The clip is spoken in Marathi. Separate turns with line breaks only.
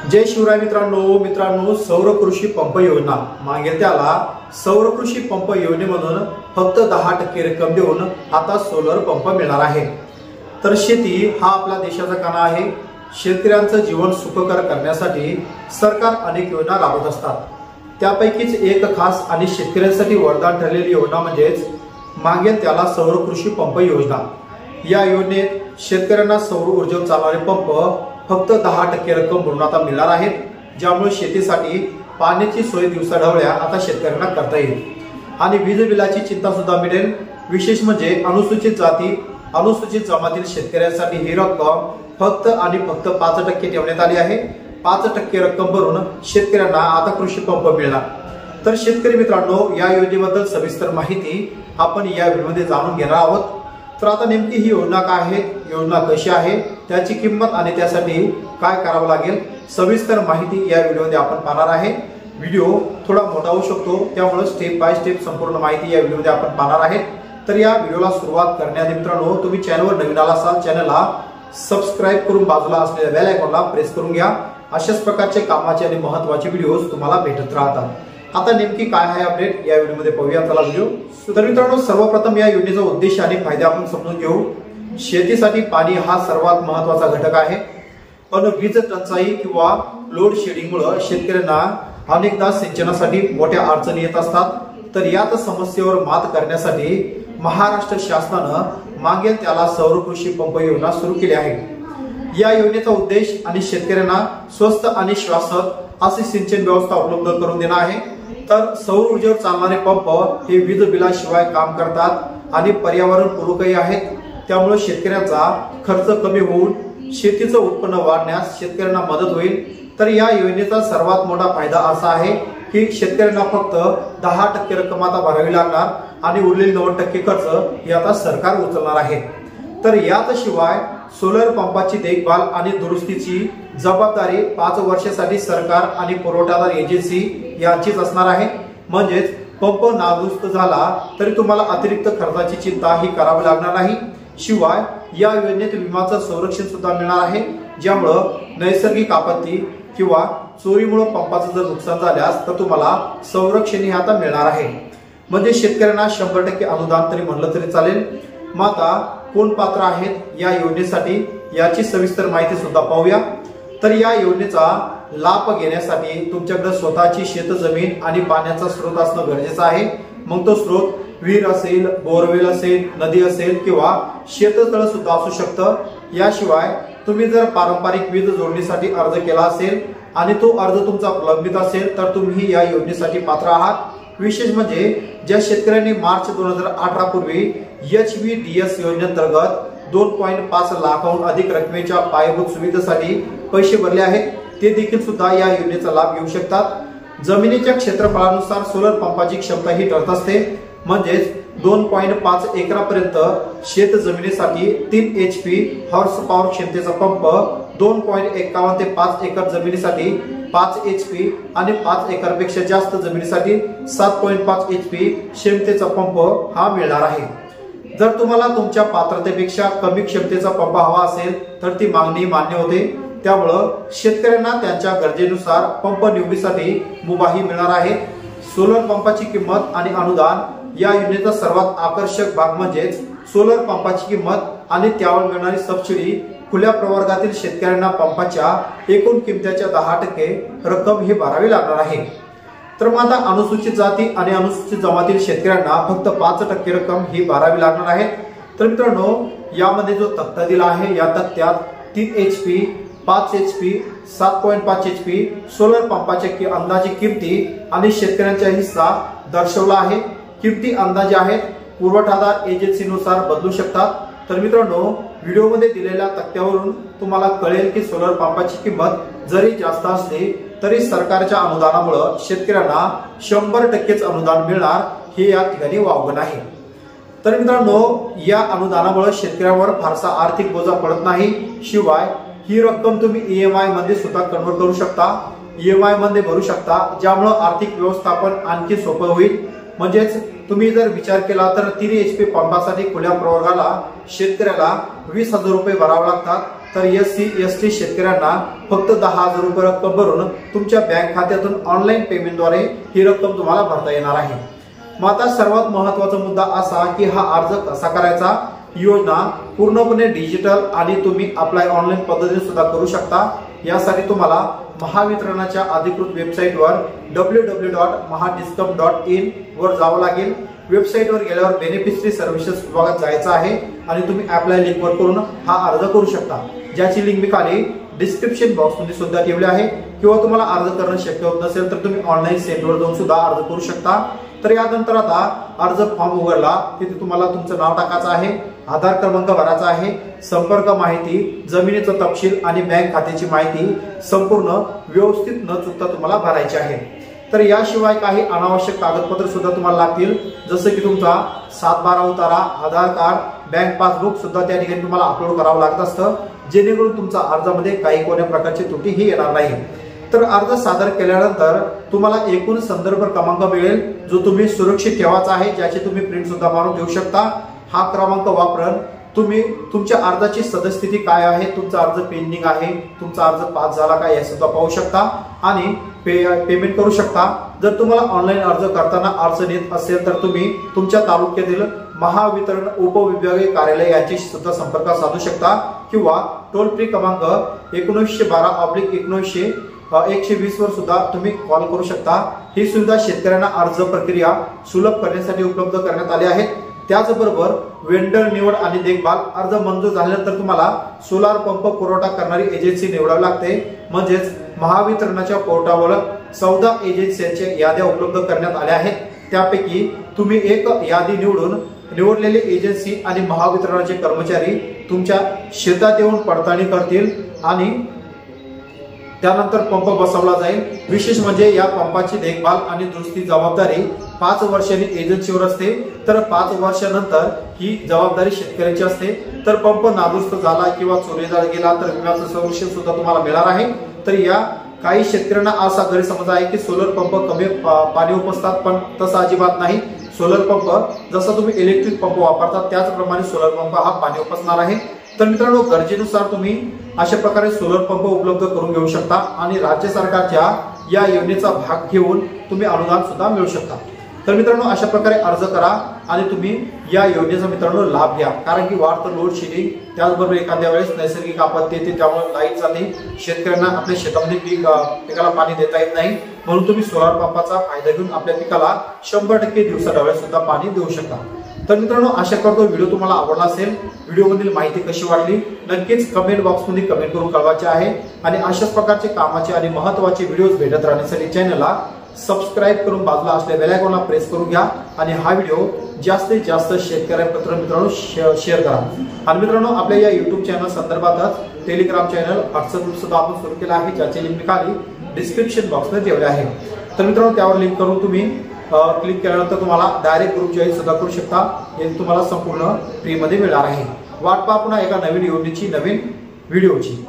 जय शिवराय मित्रांनो सौर कृषी पंप योजना मागेल त्याला सौर कृषी पंप योजनेमधून फक्त 10% रक्कम देऊन आता सोलर पंप मिळणार आहे। तर शेती हा आपल्या देशाचा कणा आहे। शेतकऱ्यांचं जीवन सुखकर करण्यासाठी सरकार अनेक योजना राबवत असतात। त्यापैकीच एक खास आणि शेतकऱ्यांसाठी वरदान ठरलेली योजना म्हणजेच मागेल त्याला सौर कृषी पंप योजना। या योजनेत शेतकऱ्यांना सौर ऊर्जेवर चालणारे पंप फक्त 10% रक्कम भरून आता मिळणार आहेत, ज्यामुळे शेतीसाठी पाण्याची सोय दिवसाढवळ्या आता शेतकऱ्यांना करता येईल आणि वीज बिलाची चिंता सुद्धा मिळेल। विशेष म्हणजे अनुसूचित जाती अनुसूचित जमातील शेतकऱ्यांसाठी ही रक्कम फक्त आणि फक्त 5% ठेवण्यात आली आहे। 5% रक्कम भरून शेतकऱ्यांना आता कृषी पंप मिळणार। तर शेतकरी मित्रांनो, या योजनेबद्दल सविस्तर माहिती आपण या व्हिडिओमध्ये जाणून घेणार आहोत। तर आता नेमकी ही योजना काय आहे, योजना कशी आहे, त्याची किंमत आणि त्यासाठी काय करावं लागेल, सविस्तर माहिती या व्हिडिओमध्ये आपण पाहणार आहे। व्हिडिओ थोडा मोठा होऊ शकतो, त्यामुळे स्टेप बाय स्टेप संपूर्ण माहिती या व्हिडिओमध्ये आपण पाहणार आहे। तर या व्हिडिओला सुरुवात करण्याआधी मित्रांनो, तुम्ही चॅनलवर नवीन आला असाल चॅनलला सबस्क्राइब करून बाजूला असलेल्या बेल आयकॉनला प्रेस करून घ्या। अशाच प्रकारचे कामाचे आणि महत्त्वाचे व्हिडिओज तुम्हाला भेटत राहतात। आता नेमकी काय आहे अपडेट या व्हिडिओमध्ये पाहूया चला व्हिडिओ। तर मित्रांनो, सर्वप्रथम या योजनेचा उद्देश आणि फायदे आपण समजून घेऊ। शेतीसाठी पाणी हा सर्वात महत्त्वाचा घटक आहे, पण वीज टंचाई किंवा लोड शेडिंगमुळे शेतकऱ्यांना अनेकदा सिंचनासाठी मोठ्या अडचणी येत असतात। तर याच समस्येवर मात करण्यासाठी महाराष्ट्र शासनाने मागेल त्याला सौर कृषी पंप योजना सुरू केली आहे। या योजनेचा उद्देश आणि शेतकऱ्यांना स्वस्त आणि शाश्वत अशी सिंचन व्यवस्था उपलब्ध करून देणं आहे। तर सौर ऊर्जेवर चालणारे पंप हे वीज बिलाशिवाय काम करतात आणि पर्यावरण पूरकही आहेत, त्यामुळे शेतकऱ्यांचा खर्च कमी होऊन शेतीचं उत्पन्न वाढण्यास शेतकऱ्यांना मदत होईल। तर या योजनेचा सर्वात मोठा फायदा असा आहे की शेतकऱ्यांना फक्त 10% रक्कम आता भरावी लागणार आणि उरलेले 90% खर्च हे आता सरकार उचलणार आहे। तर याशिवाय सोलर पंपाची देखभाल आणि दुरुस्तीची जबाबदारी 5 वर्षासाठी सरकार आणि पुरवठादार एजन्सी यांचीच असणार आहे। म्हणजेच पंप नादुरुस्त झाला तरी तुम्हाला अतिरिक्त खर्चाची चिंता ही करावी लागणार नाही। शिवाय या योजनेत विम्याचं संरक्षण सुद्धा मिळणार आहे, ज्यामुळे नैसर्गिक आपत्ती किंवा चोरीमुळे पंपाचं जर नुकसान झाल्यास तर तुम्हाला संरक्षण हे आता मिळणार आहे। म्हणजे शेतकऱ्यांना 100% अनुदान तरी म्हणलं तरी चालेल। मग आता कोण पात्र आहेत या योजनेसाठी याची सविस्तर माहिती सुद्धा पाहूया। तर या योजनेचा लाभ घेण्यासाठी तुमच्याकडे स्वतःची शेतजमीन आणि पाण्याचा स्रोत असणं गरजेचं आहे। मग तो स्रोत विहीर असेल, बोरवेल असेल, नदी असेल किंवा शेततळ सुद्धा असू शकतं। याशिवाय तुम्ही जर पारंपरिक वीज जोडणीसाठी अर्ज केला असेल आणि तो अर्ज तुमचा प्रलंबित असेल तर तुम्ही या योजनेसाठी पात्र आहात। विशेष म्हणजे ज्या शेतकऱ्यांनी मार्च 2018 पूर्वी HVDS योजनेअंतर्गत 2.5 लाखाहून अधिक रकमेच्या पायाभूत सुविधेसाठी पैसे भरले आहेत, ते देखील सुद्धा या योजनेचा लाभ घेऊ शकतात। जमिनीच्या क्षेत्रफळानुसार सोलर पंपाची क्षमता ही ठरत असते। म्हणजेच 2.5 एकरापर्यंत शेत जमिनीसाठी 3 HP हॉर्स पॉवर क्षमतेचा पंप, 2.51 ते 5 एकर जमिनीसाठी 5 HP आणि 5 एकरपेक्षा जास्त जमिनीसाठी 7.5 HP क्षमतेचा पंप हा मिळणार आहे। जर तुम्हाला तुमच्या पात्रतेपेक्षा कमी क्षमतेचा पंप हवा असेल तर ती मागणी मान्य होते। त्यामुळे शेतकऱ्यांना त्यांच्या गरजेनुसार पंप निवडीसाठी मुभाही मिळणार आहे। सोलर पंपाची किंमत आणि अनुदान या योजनेचा सर्वात आकर्षक भाग म्हणजेच सोलर पंपाची किंमत आणि त्यावर मिळणारी सबसिडी। खुल्या प्रवर्गातील शेतकऱ्यांना पंपाच्या एकूण किमतीच्या 10% रक्कम ही भरावी लागणार आहे। तर मग आता अनुसूचित जाती आणि अनुसूचित जमातील शेतकऱ्यांना फक्त 5% रक्कम ही भरावी लागणार आहे। तर मित्रांनो, यामध्ये जो तक्ता दिला आहे या तक्त्यात 3 HP, 5 HP, 7.5 HP सोलर पंपाच्या अंदाजे किमती आणि शेतकऱ्यांचा हिस्सा दर्शवला आहे। किमती अंदाजे आहेत, पुरवठादार एजन्सीनुसार बदलू शकतात। तर मित्रांनो, व्हिडिओमध्ये दिलेल्या तक्त्यावरून तुम्हाला कळेल की सोलर पंपाची किंमत जरी जास्त असली तरी सरकारच्या अनुदानामुळे शेतकऱ्यांना 100%च अनुदान मिळणार हे या ठिकाणी वावगं नाही। तर मित्रांनो, या अनुदानामुळे शेतकऱ्यांवर फारसा आर्थिक बोजा पडत नाही। शिवाय ही रक्कम तुम्ही EMI मध्ये सुद्धा कन्वर्ट करू शकता, EMI मध्ये भरू शकता, ज्यामुळे आर्थिक व्यवस्थापन आणखी सोपं होईल। म्हणजेच तुम्ही जर विचार केला तर 3 HP पंपासाठी खुल्या प्रवर्गाला शेतकऱ्याला 20,000 रुपये भरावे लागतात तर SC ST शेतकऱ्यांना फक्त 10,000 रुपये रक्कम भरून तुमच्या बँक खात्यातून ऑनलाईन पेमेंटद्वारे ही रक्कम तुम्हाला भरता येणार आहे। मग आता सर्वात महत्त्वाचा मुद्दा असा की हा अर्ज कसा करायचा। योजना पूर्णपणे डिजिटल आणि तुम्ही अप्लाय ऑनलाईन पद्धतीने सुद्धा करू शकता। यासाठी तुम्हाला महावितरणाच्या अधिकृत वेबसाईटवर www.mahadiscom.in वर जावं लागेल। वेबसाईटवर गेल्यावर बेनिफिशरी सर्व्हिसेस विभागात जायचं आहे आणि तुम्ही अप्लाय लिंकवर करून हा अर्ज करू शकता, ज्याची लिंक मी खाली डिस्क्रिप्शन बॉक्स मध्ये सुद्धा ठेवली आहे। किंवा तुम्हाला अर्ज करणं शक्य होत नसेल तर तुम्ही ऑनलाईन सेंटरवर जाऊन सुद्धा अर्ज करू शकता। तर यानंतर आता अर्ज फॉर्म उघडला तिथे तुम्हाला तुमचं नाव टाकायचं आहे, आधार क्रमांक भरायचा आहे, संपर्क माहिती, जमिनीचा तपशील आणि बँक खात्याची माहिती संपूर्ण व्यवस्थित न चुकता तुम्हाला भरायची आहे। तर याशिवाय काही अनावश्यक कागदपत्र सुद्धा तुम्हाला लागतील, जसं की तुमचा 7/12 उतारा, आधार कार्ड, बँक पासबुक सुद्धा त्या ठिकाणी तुम्हाला अपलोड करावं लागत असतं, जेणेकरून तुमचा अर्जामध्ये काही कोणत्या प्रकारची त्रुटी येणार नाही। तर अर्ज सादर केल्यानंतर तुम्हाला एकूण संदर्भ क्रमांक मिळेल, जो तुम्ही सुरक्षित ठेवायचा आहे, ज्याची तुम्ही प्रिंट सुद्धा मारून घेऊ शकता। हा क्रमांक वापरून तुम्ही तुमच्या अर्जाची सद्यस्थिती काय आहे, तुमचा अर्ज पेंडिंग आहे, तुमचा अर्ज पास झाला का हे सुद्धा पाहू शकता आणि पेमेंट करू शकता। जर तुम्हाला ऑनलाईन अर्ज करताना अडचण येत असेल तर तुम्ही तुमच्या तालुक्यातील महावितरण उपविभागीय कार्यालय यांची सुद्धा संपर्क साधू शकता किंवा टोल फ्री क्रमांक 1912/19/120 वर सुद्धा तुम्ही कॉल करू शकता। ही सुविधा शेतकऱ्यांना अर्ज प्रक्रिया सुलभ करण्यासाठी उपलब्ध करण्यात आली आहे। त्याचबरोबर वेंडर निवड आणि देखभाल अर्ज मंजूर झाल्यानंतर तुम्हाला सोलार पंप पुरवठा करणारी एजन्सी निवडावी लागते। म्हणजेच महावितरणाच्या पोर्टलवर 14 एजन्सीच्या याद्या उपलब्ध करण्यात आल्या आहेत, त्यापैकी तुम्ही एक यादी निवडलेली एजन्सी आणि महावितरणाचे कर्मचारी तुमच्या शेतात येऊन पडताळणी करतील आणि त्यानंतर पंप बसवला जाईल। विशेष म्हणजे या पंपाची देखभाल आणि दुरुस्ती जबाबदारी 5 वर्षांनी एजन्सीवर असते, तर 5 वर्षानंतर ही जबाबदारी शेतकऱ्याची असते। तर पंप नादुरुस्त झाला किंवा चोरीला गेला तर विम्याचं संरक्षण सुद्धा तुम्हाला मिळणार आहे। तर या काही शेतकऱ्यांना असा गैरसमज आहे की सोलर पंप कमी पाणी उपसतात, पण तसं अजिबात नाही। सोलर पंप जसा तुम्ही इलेक्ट्रिक पंप वापरता त्याचप्रमाणे सोलर पंप हा पाणी उपसणार आहे। तर मित्रांनो, गरजेनुसार तुम्ही अशा प्रकारे सोलर पंप उपलब्ध करून घेऊ शकता आणि राज्य सरकारच्या या योजनेचा भाग घेऊन तुम्ही अनुदान सुद्धा मिळू शकता। तर मित्रांनो, अशा प्रकारे अर्ज करा आणि तुम्ही या योजनेचा मित्रांनो लाभ घ्या, कारण की वाढतं लोड शेडिंग, त्याचबरोबर एखाद्या वेळेस नैसर्गिक आपत्ती येते, त्यामुळे लाईट जाते, शेतकऱ्यांना आपल्या शेतामध्ये पिकाला पाणी देता येत नाही, म्हणून तुम्ही सोलार पंपाचा फायदा घेऊन आपल्या पिकाला 100% दिवसाढवळ्यात सुद्धा पाणी देऊ शकता। तर मित्रांनो, आशा करतो व्हिडिओ तुम्हाला आवडला असेल। व्हिडिओमधील माहिती कशी वाटली नक्कीच कमेंट बॉक्समध्ये कमेंट करून कळवायचे आहे आणि अशाच प्रकारचे कामाचे आणि महत्त्वाचे व्हिडिओज भेटत राहण्यासाठी चॅनलला सबस्क्राइब करून बाजूला असलेल्या बेल आयकॉनला प्रेस करून घ्या आणि हा व्हिडिओ जास्तीत जास्त शेतकऱ्यांपर्यंत मित्रांनो शेअर करा। आणि मित्रांनो, आपल्या या YouTube चॅनल संदर्भातच टेलिग्राम चॅनल, व्हॉट्सअप ग्रुप सुद्धा आपण सुरू केला आहे, ज्याची लिंक खाली डिस्क्रिप्शन बॉक्समध्ये ठेवली आहे। तर मित्रांनो, त्यावर लिंक करून तुम्ही क्लिक केल्यानंतर तुम्हाला डायरेक्ट ग्रुप जॉईन सुद्धा करू शकता, हे तुम्हाला संपूर्ण फ्री मध्ये मिळणार आहे। वाट पहा पुन्हा एका नवीन योजनेची, नवीन व्हिडिओची।